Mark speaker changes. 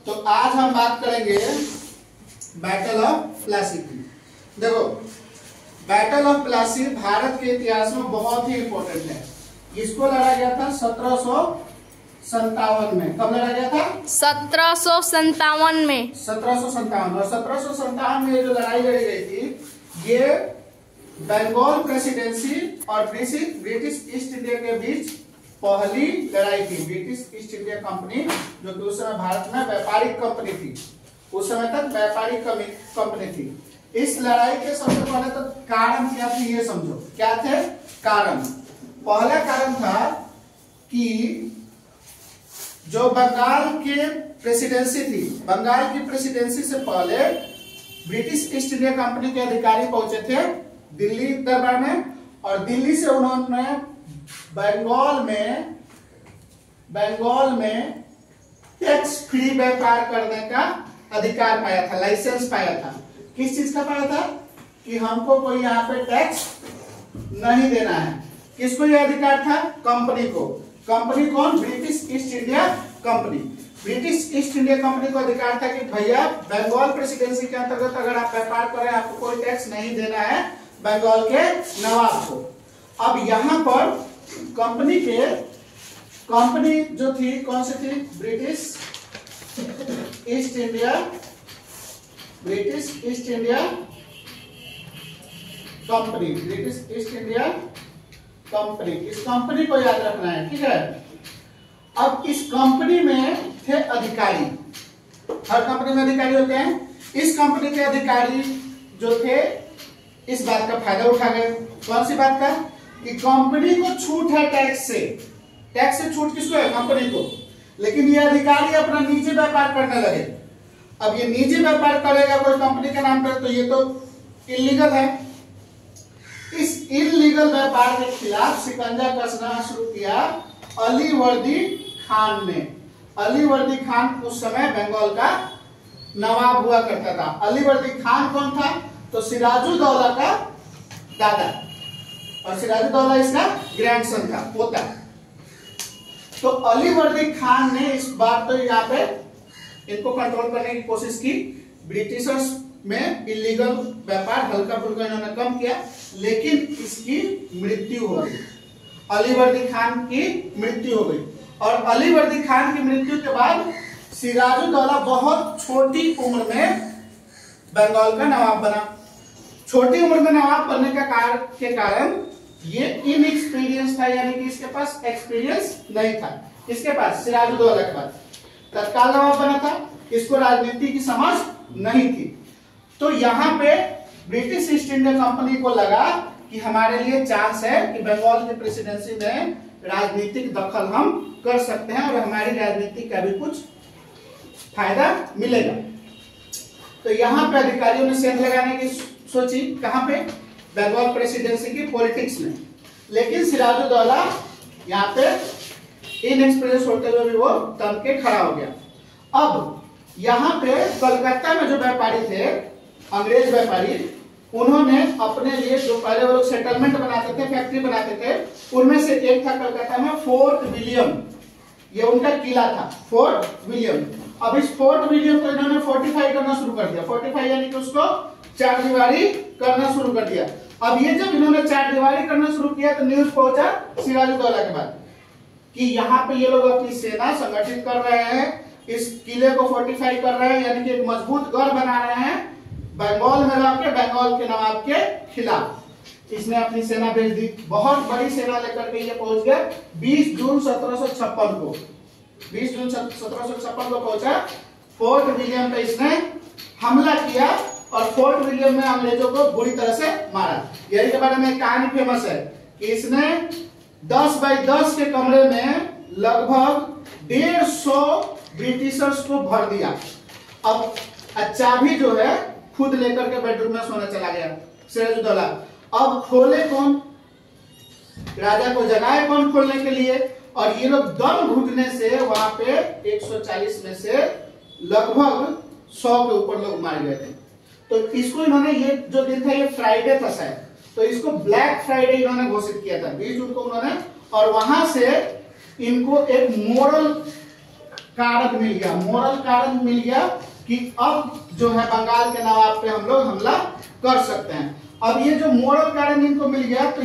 Speaker 1: तो आज हम बात करेंगे बैटल ऑफ प्लासी की। देखो, बैटल ऑफ प्लासी भारत के इतिहास में बहुत ही इंपॉर्टेंट है। इसको लड़ा गया था 1757 में। कब लड़ा गया था?
Speaker 2: 1757 में।
Speaker 1: 1757। और 1757 में जो लड़ाई लड़ी गई थी, ये बंगाल प्रेसिडेंसी और ब्रिटिश ईस्ट इंडिया के बीच पहली लड़ाई थी। ब्रिटिश ईस्ट इंडिया कंपनी, जो कि उस समय भारत में व्यापारिक कंपनी थी, उस समय तक व्यापारिक कंपनी थी। इस लड़ाई के सबसे पहले तो कारण क्या थे ये समझो। क्या थे कारण? पहला कारण था कि जो बंगाल के प्रेसिडेंसी थी, बंगाल की प्रेसिडेंसी से पहले ब्रिटिश ईस्ट इंडिया कंपनी के अधिकारी पहुंचे थे दिल्ली दरबार में, और दिल्ली से उन्होंने बंगाल में टैक्स फ्री व्यापार करने का अधिकार पाया था, लाइसेंस पाया था। किस चीज का पाया था? कि हमको कोई यहाँ पे टैक्स नहीं देना है। किसको यह अधिकार था? कंपनी को। कंपनी कौन? British east India company. British east India company को अधिकार था कि भैया बंगाल प्रेसिडेंसी के अंतर्गत अगर आप व्यापार करें, आपको कोई टैक्स नहीं देना है बंगाल के नवाब को। अब यहाँ पर कंपनी जो थी, कौन सी थी? British east India company. British east India company, इस कंपनी को याद रखना है, ठीक है। अब इस कंपनी में थे अधिकारी। हर कंपनी में अधिकारी होते हैं। इस कंपनी के अधिकारी जो थे, इस बात का फायदा उठा गए। कौन सी बात का? कि कंपनी को छूट है टैक्स से। टैक्स से छूट किसको है? कंपनी को। लेकिन ये अधिकारी अपना निजी व्यापार करने लगे। अब ये निजी व्यापार करेगा कोई कंपनी के नाम पर, तो ये तो इलीगल है। इस इलीगल व्यापार के खिलाफ शिकंजा कसना शुरू किया अलीवर्दी खान ने। अलीवर्दी खान उस समय बंगाल का नवाब हुआ करता था। अलीवर्दी खान कौन था? तो सिराजुद्दौला का दादा, और सिराजुद्दौला इसका ग्रैंडसन था, पोता। तो अलीवर्दी खान ने इस बार तो यहाँ पे इनको कंट्रोल करने की कोशिश की। ब्रिटिशर्स में इलीगल व्यापार हल्का फुल्का इन्होंने कम किया, लेकिन इसकी मृत्यु हो गई। अलीवर्दी खान की मृत्यु हो गई। और अलीवर्दी खान की मृत्यु के बाद सिराजुद्दौला बहुत छोटी उम्र में बंगाल का नवाब बना। छोटी उम्र में नवाब बनने के कारण ये इनएक्सपीरियंस था, यानी कि इसके पास एक्सपीरियंस नहीं था। इसके पास सिराजुद्दौला के पास तत्काल नवाब बना था, इसको राजनीति की समझ नहीं थी। तो यहाँ पे ब्रिटिश ईस्ट इंडिया कंपनी को लगा कि हमारे लिए चांस है कि बंगाल की प्रेसिडेंसी में राजनीतिक दखल हम कर सकते हैं और हमारी राजनीति का भी कुछ फायदा मिलेगा। तो यहाँ पे अधिकारियों ने सेंध लगाने की सोची। कहाँ पे? बंगाल प्रेसिडेंसी की पॉलिटिक्स में। लेकिन सिराजुद्दौला यहाँ पे इनएक्सपीरियंस होते हुए भी वो दम के खड़ा हो गया। अब यहाँ पे कलकत्ता में जो व्यापारी थे, अंग्रेज व्यापारी, उन्होंने अपने लिए जो पहले वो लोग सेटलमेंट बनाते थे, फैक्ट्री बनाते थे, उनमें से एक था कलकत्ता में फोर्ट विलियम। ये उनका किला था, फोर्ट विलियम। अब इस फोर्ट विलियम को इन्होंने फोर्टिफाई करना शुरू कर दिया। फोर्टिफाई यानी कि उसको चार दीवारी करना शुरू कर दिया। अब ये जब इन्होंने चार दीवारी करना शुरू किया तो न्यूज पहुंचा सिराजुद्दौला के बाद कि यहाँ पे ये लोग अपनी सेना संगठित कर रहे हैं, इस किले को फोर्टिफाई कर रहे हैं, यानी कि एक मजबूत गढ़ बना रहे हैं बंगाल में रहकर बंगाल के नवाब के खिलाफ। इसने अपनी सेना भेज दी। बहुत बड़ी सेना लेकर के ये पहुंच गया 20 जून 1756 को। 20 जून 1756 को पहुंचा। फोर्ट विलियम पे इसने हमला किया और फोर्ट विलियम में अंग्रेजों को बुरी तरह से मारा। यही के बारे में एक कहानी फेमस है कि इसने 10 बाई 10 के कमरे में लगभग 150 ब्रिटिशर्स को भर दिया। अब चाबी जो है खुद लेकर के बेडरूम में सोने चला गया सिराजुद्दौला। अब खोले कौन? राजा को जगाए कौन खोलने के लिए? और ये लोग दम घुटने से वहां पे 140 में से लगभग 100 के ऊपर लोग मारे गए थे। तो इसको इन्होंने, ये जो दिन था ये फ्राइडे था शायद, तो इसको ब्लैक फ्राइडे इन्होंने घोषित किया था 20 जून को उन्होंने। और वहां से इनको एक मोरल कारण मिल गया, मोरल कारण मिल गया कि अब जो है बंगाल के नवाब पे हम लोग हमला कर सकते हैं। अब ये जो मोरल कारण इनको मिल गया तो